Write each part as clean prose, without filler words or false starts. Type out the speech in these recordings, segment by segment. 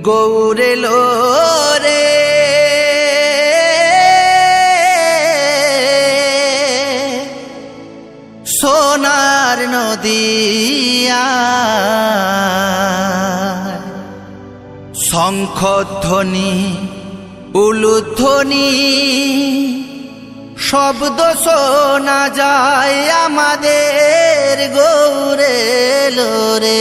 গৌরে লো রে সোনার নদিয়া শঙ্খধ্বনি উলুধ্বনি শব্দ শোনা যায় আমাদের গৌরে লো রে।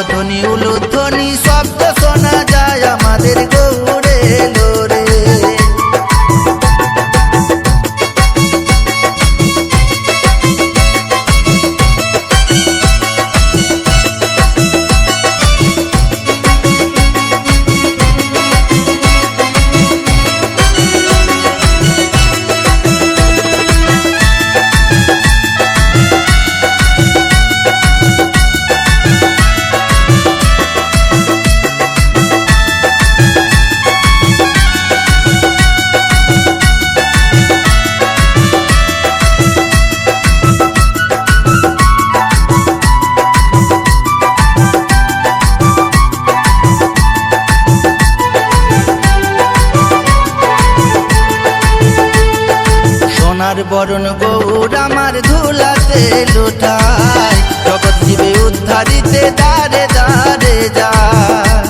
ধ্বনি উলুধ্বনি শব্দ শোনা যায় আমাদের গৌরে লো রে। সোনার বরণ গৌর আমার ধুলাতে লুটায়, জগৎ জীবে উদ্ধারিতে দারে দারে যায়।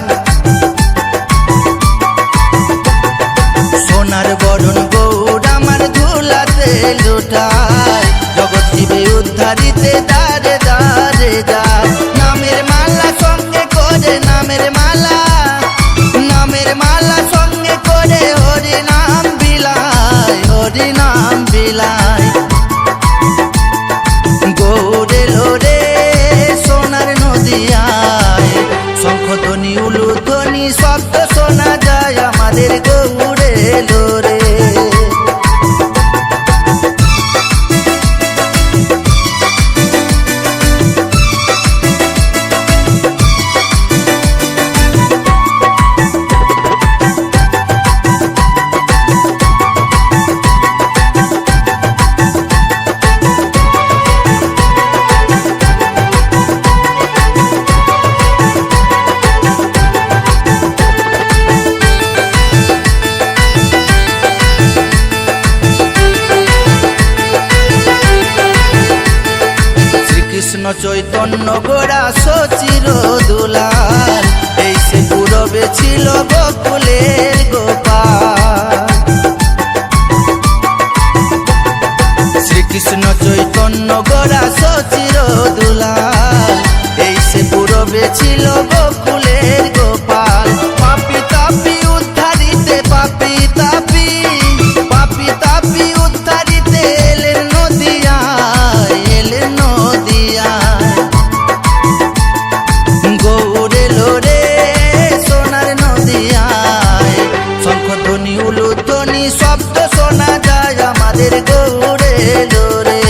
সোনার বরণ গৌর আমার ধুলাতে লুটায়, জগৎ জীবে উদ্ধারিতে দারে দারে যায়। নামের মালা সঙ্গে করে নামের মালা, নামের মালা সঙ্গে করে হরি নাম বিলায়, হরি নাম বিলায়। গৌরে লো রে সোনার নদিয়ায় শঙ্খধ্বনি উলুধ্বনি শব্দ শোনা যায় আমাদের গৌরে লো রে। কৃষ্ণ চৈতন্য গোরা সচির দুলাল, এই সে পূরবে ছিল গোকুলের গোপাল। শ্রীকৃষ্ণ চৈতন্য গোরা সচির দুলাল, এই সে পূরবে ছিল গোকুলের গোপাল। পাপি তাপি উদ্ধারিতে পাপি তাপি, পাপি তাপি উদ্ধারিতে এলেন নদিয়ায়, এলেন নদিয়ায়। গৌরে লো রে সোনার নদিয়ায় শঙ্খধ্বনি উলুধ্বনি শব্দ শোনা যায় আমাদের গৌরে লো রে।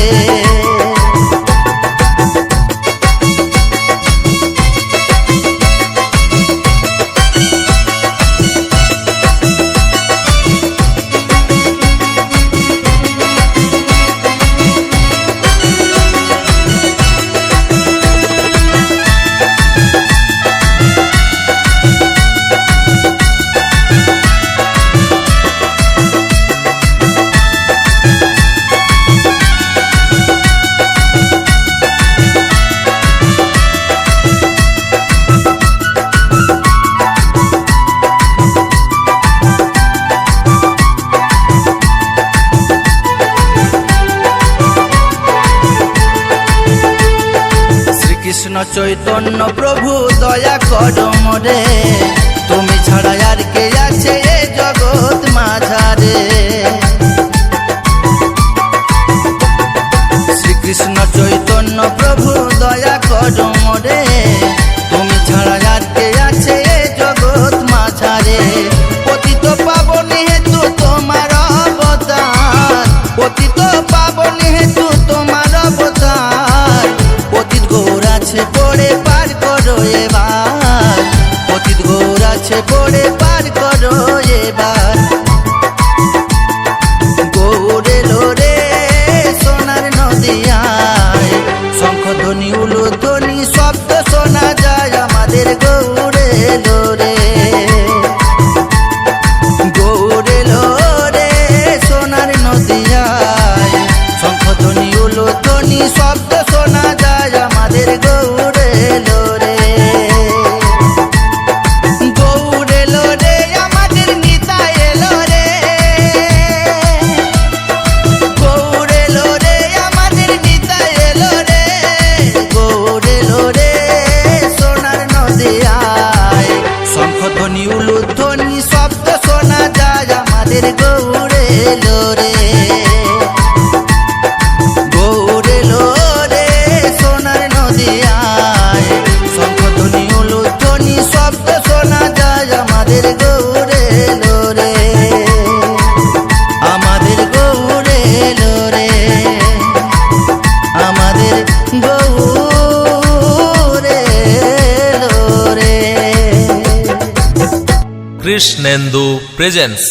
চৈতন্য প্রভু দয়া করো মোরে, তুমি ছাড়া আর কে আছে এ জগৎ মাঝারে। শ্রীকৃষ্ণ চৈতন্য প্রভু দয়া করো মোরে, তুমি ছাড়া আর কে আছে এ জগৎ মাঝারে। পতিত পাবনি হেতু তোমার অবতার, পতিত পাবনি হেতু তোমার অবতার। পতিত গৌর আছে পড়ে পার করো এবার, পতিত গৌর আছে পড়ে পার করো এবার। গৌরে লোরে সোনার নদিয়ায়, শঙ্খ ধ্বনি উলুধ্বনি শব্দ শোনা যায় আমাদের গৌরে লোরে। গৌরে লোরে সোনার নদিয়ায়, শঙ্খ ধ্বনি উলুধ্বনি শব্দ শোনা যায় আমাদের গৌরে লোরে। গৌরে লোরে আমাদের নিতাই এলো রে, গৌরে লোরে আমাদের নিতাই এলো রে। গৌরে লোরে সোনার নদিয়ায়, শঙ্খ ধ্বনি উলুধ্বনি শব্দ শোনা যায় আমাদের গৌরে লোরে। গৌরে লোরে সোনার নদিয়ায়, শঙ্খ ধ্বনি উলুধ্বনি শব্দ শোনা যায় আমাদের গৌরে লোরে। আমাদের গৌরে লোরে, আমাদের গৌরে লোরে। কৃষ্ণেন্দু প্রেজেন্স।